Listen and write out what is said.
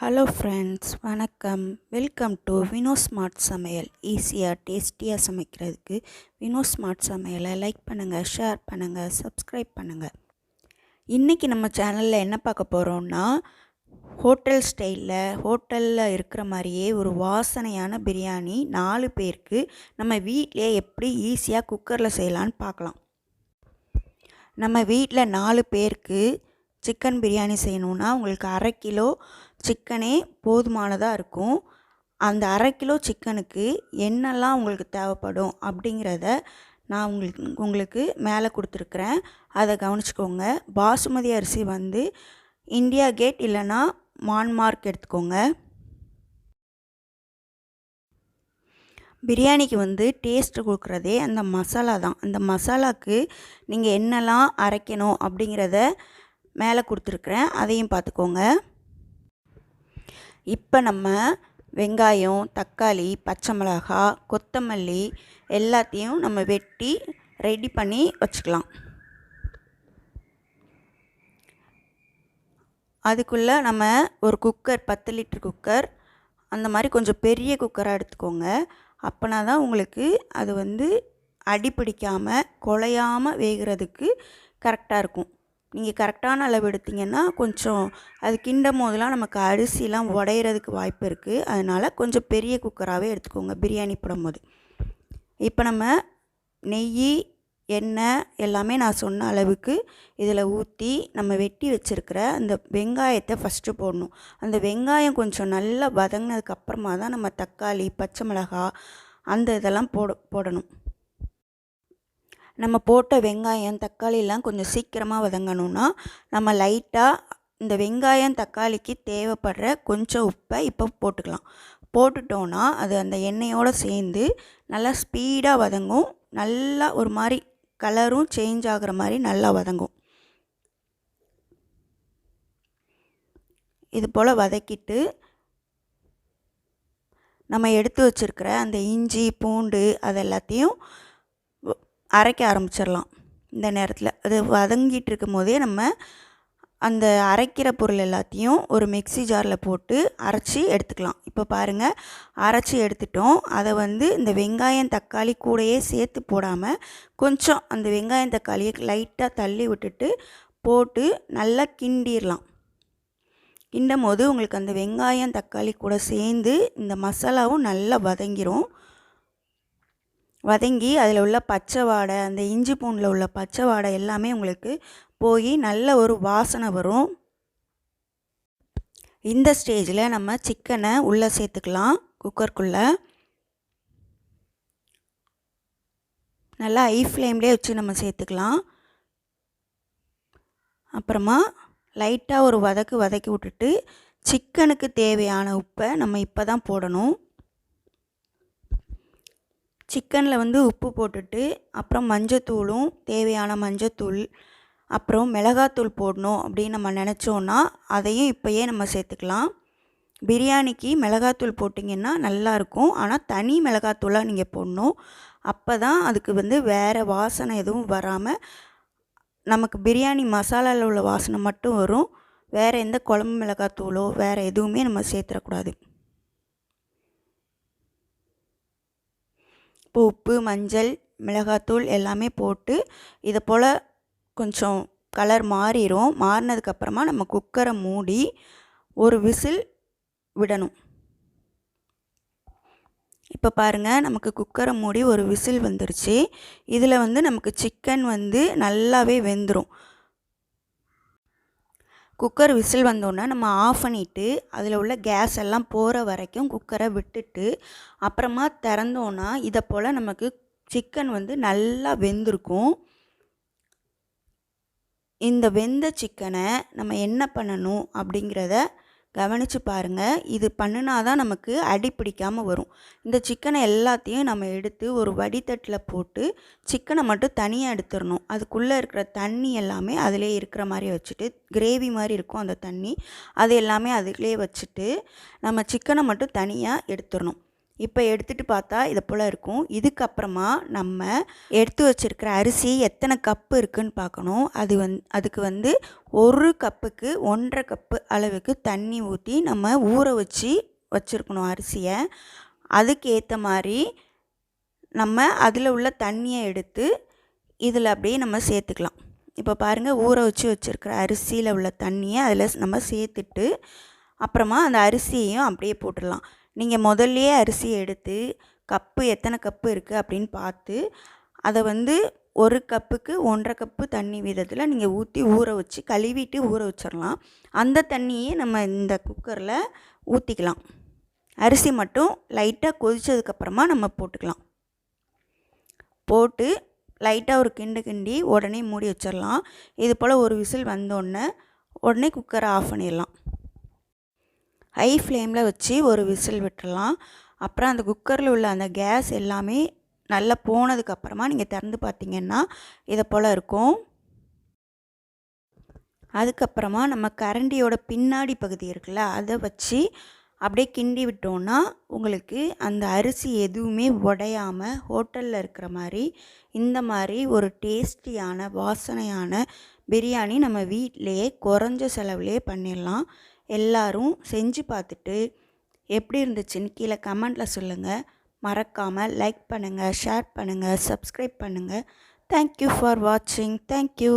Hello friends, வணக்கம். Welcome to Vino smart சமையல். ஈஸியாக டேஸ்டியாக சமைக்கிறதுக்கு வினோ ஸ்மார்ட் சமையலை லைக் பண்ணுங்கள், ஷேர் பண்ணுங்கள், சப்ஸ்கிரைப் பண்ணுங்கள். இன்றைக்கி நம்ம சேனலில் என்ன பார்க்க போகிறோம்னா, ஹோட்டல் ஸ்டைலில் ஹோட்டலில் இருக்கிற மாதிரியே ஒரு வாசனையான பிரியாணி 4 பேருக்கு நம்ம வீட்டிலே எப்படி ஈஸியாக குக்கரில் செய்யலான்னு பார்க்கலாம். நம்ம வீட்டில் 4 பேருக்கு சிக்கன் பிரியாணி செய்யணுன்னா உங்களுக்கு 1/2 கிலோ சிக்கனே போதுமானதாக இருக்கும். அந்த 1/2 கிலோ சிக்கனுக்கு என்னெல்லாம் உங்களுக்கு தேவைப்படும் அப்படிங்கிறத நான் உங்களுக்கு மேலே கொடுத்துருக்குறேன். அதை கவனிச்சுக்கோங்க. பாசுமதி அரிசி வந்து இந்தியா கேட் இல்லைன்னா மான்மார்க் எடுத்துக்கோங்க. பிரியாணிக்கு வந்து டேஸ்ட்டு கொடுக்குறதே அந்த மசாலா தான். அந்த மசாலாவுக்கு நீங்கள் என்னெல்லாம் அரைக்கணும் அப்படிங்கிறத மேலே கொடுத்துருக்குறேன், அதையும் பார்த்துக்கோங்க. இப்போ நம்ம வெங்காயம், தக்காளி, பச்சை மிளகா, கொத்தமல்லி எல்லாத்தையும் நம்ம வெட்டி ரெடி பண்ணி வச்சுக்கலாம். அதுக்குள்ளே நம்ம ஒரு குக்கர், 10 லிட்டர் குக்கர், அந்த மாதிரி கொஞ்சம் பெரிய குக்கராக எடுத்துக்கோங்க. அப்போனா தான் உங்களுக்கு அது வந்து அடி பிடிக்காமல் குழையாமல் வேகிறதுக்கு கரெக்டாக இருக்கும். நீங்கள் கரெக்டான அளவு எடுத்திங்கன்னா கொஞ்சம் அது கிண்டும் போதெல்லாம் நமக்கு அரிசிலாம் உடையிறதுக்கு வாய்ப்பு இருக்குது. அதனால் கொஞ்சம் பெரிய குக்கராகவே எடுத்துக்கோங்க பிரியாணி போடும்போது. இப்போ நம்ம நெய், எண்ணெய் எல்லாமே நான் சொன்ன அளவுக்கு இதில் ஊற்றி நம்ம வெட்டி வச்சுருக்கிற அந்த வெங்காயத்தை ஃபஸ்ட்டு போடணும். அந்த வெங்காயம் கொஞ்சம் நல்லா வதங்கினதுக்கப்புறமா தான் நம்ம தக்காளி, பச்சை மிளகா அந்த இதெல்லாம் போடணும். நம்ம போட்ட வெங்காயம், தக்காளிலாம் கொஞ்சம் சீக்கிரமாக வதங்கணுன்னா நம்ம லைட்டாக இந்த வெங்காயம், தக்காளிக்கு தேவைப்படுற கொஞ்சம் உப்பை இப்போ போட்டுக்கலாம். போட்டுட்டோன்னா அது அந்த எண்ணெயோடு சேர்ந்து நல்லா ஸ்பீடாக வதங்கும். நல்லா ஒரு மாதிரி கலரும் சேஞ்ச் ஆகிற மாதிரி நல்லா வதங்கும். இது போல் வதக்கிட்டு நம்ம எடுத்து வச்சுருக்கிற அந்த இஞ்சி, பூண்டு அது எல்லாத்தையும் அரைக்க ஆரம்பிச்சிடலாம். இந்த நேரத்தில் அது வதங்கிட்டு இருக்கும் போதே நம்ம அந்த அரைக்கிற பொருள் எல்லாத்தையும் ஒரு மிக்ஸி ஜாரில் போட்டு அரைச்சி எடுத்துக்கலாம். இப்போ பாருங்கள், அரைச்சி எடுத்துட்டோம். அதை வந்து இந்த வெங்காயம், தக்காளி கூடையே சேர்த்து போடாமல் கொஞ்சம் அந்த வெங்காயம், தக்காளியை லைட்டாக தள்ளி விட்டுட்டு போட்டு நல்லா கிண்டிடலாம். கிண்டும் போது உங்களுக்கு அந்த வெங்காயம், தக்காளி கூட சேர்ந்து இந்த மசாலாவும் நல்லா வதங்கிரும். வதங்கி அதில் உள்ள பச்சை வாடை, அந்த இஞ்சி பூண்டில் உள்ள பச்சை வாடை எல்லாமே உங்களுக்கு போய் நல்ல ஒரு வாசனை வரும். இந்த ஸ்டேஜில் நம்ம சிக்கனை உள்ளே சேர்த்துக்கலாம். குக்கருக்குள்ளே நல்லா ஹை ஃப்ளேம்லேயே வச்சு நம்ம சேர்த்துக்கலாம். அப்புறமா லைட்டாக ஒரு வதக்கி விட்டுட்டு சிக்கனுக்கு தேவையான உப்பை நம்ம இப்போ தான் போடணும். சிக்கனில் வந்து உப்பு போட்டுட்டு அப்புறம் மஞ்சத்தூளும் தேவையான மஞ்சத்தூள், அப்புறம் மிளகாத்தூள் போடணும் அப்படின்னு நம்ம நினச்சோன்னா அதையும் இப்போயே நம்ம சேர்த்துக்கலாம். பிரியாணிக்கு மிளகாத்தூள் போட்டிங்கன்னா நல்லாயிருக்கும். ஆனால் தனி மிளகாத்தூளாக நீங்கள் போடணும். அப்போ தான் அதுக்கு வந்து வேறு வாசனை எதுவும் வராமல் நமக்கு பிரியாணி மசாலாவில் உள்ள வாசனை மட்டும் வரும். வேறு எந்த குழம்பு மிளகாத்தூளோ வேறு எதுவுமே நம்ம சேர்த்துடக்கூடாது. இப்போ உப்பு, மஞ்சள், மிளகாத்தூள் எல்லாமே போட்டு இதை போல் கொஞ்சம் கலர் மாறிடும். மாறினதுக்கப்புறமா நம்ம குக்கரை மூடி ஒரு விசில் விடணும். இப்போ பாருங்கள், நமக்கு குக்கரை மூடி ஒரு விசில் வந்துருச்சு. இதில் வந்து நமக்கு சிக்கன் வந்து நல்லாவே வெந்துடும். குக்கர் விசில் வந்தோன்னா நம்ம ஆஃப் பண்ணிவிட்டு அதில் உள்ள கேஸ் எல்லாம் போகிற வரைக்கும் குக்கரை விட்டுட்டு அப்புறமா திறந்தோன்னா இதை போல் நமக்கு சிக்கன் வந்து நல்லா வெந்திருக்கும். இந்த வெந்த சிக்கனை நம்ம என்ன பண்ணணும் அப்படிங்கிறத கவனித்து பாருங்கள். இது பண்ணினா தான் நமக்கு அடி பிடிக்காமல் வரும். இந்த சிக்கனை எல்லாத்தையும் நம்ம எடுத்து ஒரு வடித்தட்டில் போட்டு சிக்கனை மட்டும் தனியாக எடுத்துடணும். அதுக்குள்ளே இருக்கிற தண்ணி எல்லாமே அதிலே இருக்கிற மாதிரி வச்சுட்டு, கிரேவி மாதிரி இருக்கும் அந்த தண்ணி, அது எல்லாமே அதிலே வச்சுட்டு நம்ம சிக்கனை மட்டும் தனியாக எடுத்துடணும். இப்போ எடுத்துகிட்டு பார்த்தா இதை போல் இருக்கும். இதுக்கப்புறமா நம்ம எடுத்து வச்சுருக்கிற அரிசி எத்தனை கப்பு இருக்குதுன்னு பார்க்கணும். அதுக்கு 1 கப்புக்கு 1.5 கப்பு அளவுக்கு தண்ணி ஊற்றி நம்ம ஊற வச்சுருக்கணும் அரிசியை. அதுக்கு ஏற்ற மாதிரி நம்ம அதில் உள்ள தண்ணியை எடுத்து இதில் அப்படியே நம்ம சேர்த்துக்கலாம். இப்போ பாருங்கள், ஊற வச்சுருக்கிற அரிசியில் உள்ள தண்ணியை அதில் நம்ம சேர்த்துட்டு அப்புறமா அந்த அரிசியையும் அப்படியே போட்டுடலாம். நீங்கள் முதல்லையே அரிசியை எடுத்து எத்தனை கப்பு இருக்குது அப்படின்னு பார்த்து அதை 1 கப்புக்கு 1.5 கப்பு தண்ணி வீதத்தில் நீங்கள் ஊற்றி ஊற வச்சு கழுவிட்டு ஊற வச்சிடலாம். அந்த தண்ணியே நம்ம இந்த குக்கரில் ஊற்றிக்கலாம். அரிசி மட்டும் லைட்டாக கொதித்ததுக்கப்புறமா நம்ம போட்டுக்கலாம். போட்டு லைட்டாக ஒரு கிண்டி உடனே மூடி வச்சிடலாம். இது போல் ஒரு விசில் வந்தோடனே உடனே குக்கரை ஆஃப் பண்ணிடலாம். ஹை ஃப்ளேமில் வச்சு ஒரு விசில் விட்டுடலாம். அப்புறம் அந்த குக்கரில் உள்ள அந்த கேஸ் எல்லாமே நல்லா போனதுக்கப்புறமா நீங்கள் திறந்து பார்த்தீங்கன்னா இதை போல் இருக்கும். அதுக்கப்புறமா நம்ம கரண்டியோட பின்னாடி பகுதி இருக்குல்ல, அதை வச்சு அப்படியே கிண்டி விட்டோன்னா உங்களுக்கு அந்த அரிசி எதுவுமே உடையாமல் ஹோட்டலில் இருக்கிற மாதிரி இந்த மாதிரி ஒரு டேஸ்டியான வாசனையான பிரியாணி நம்ம வீட்டிலையே குறைஞ்ச செலவுலேயே பண்ணிடலாம். எல்லோரும் செஞ்சு பார்த்துட்டு எப்படி இருந்துச்சுன்னு கீழே கமெண்ட்டில் சொல்லுங்கள். மறக்காமல் லைக் பண்ணுங்கள், ஷேர் பண்ணுங்கள், சப்ஸ்கிரைப் பண்ணுங்கள். தேங்க்யூ ஃபார் வாட்சிங். தேங்க்யூ.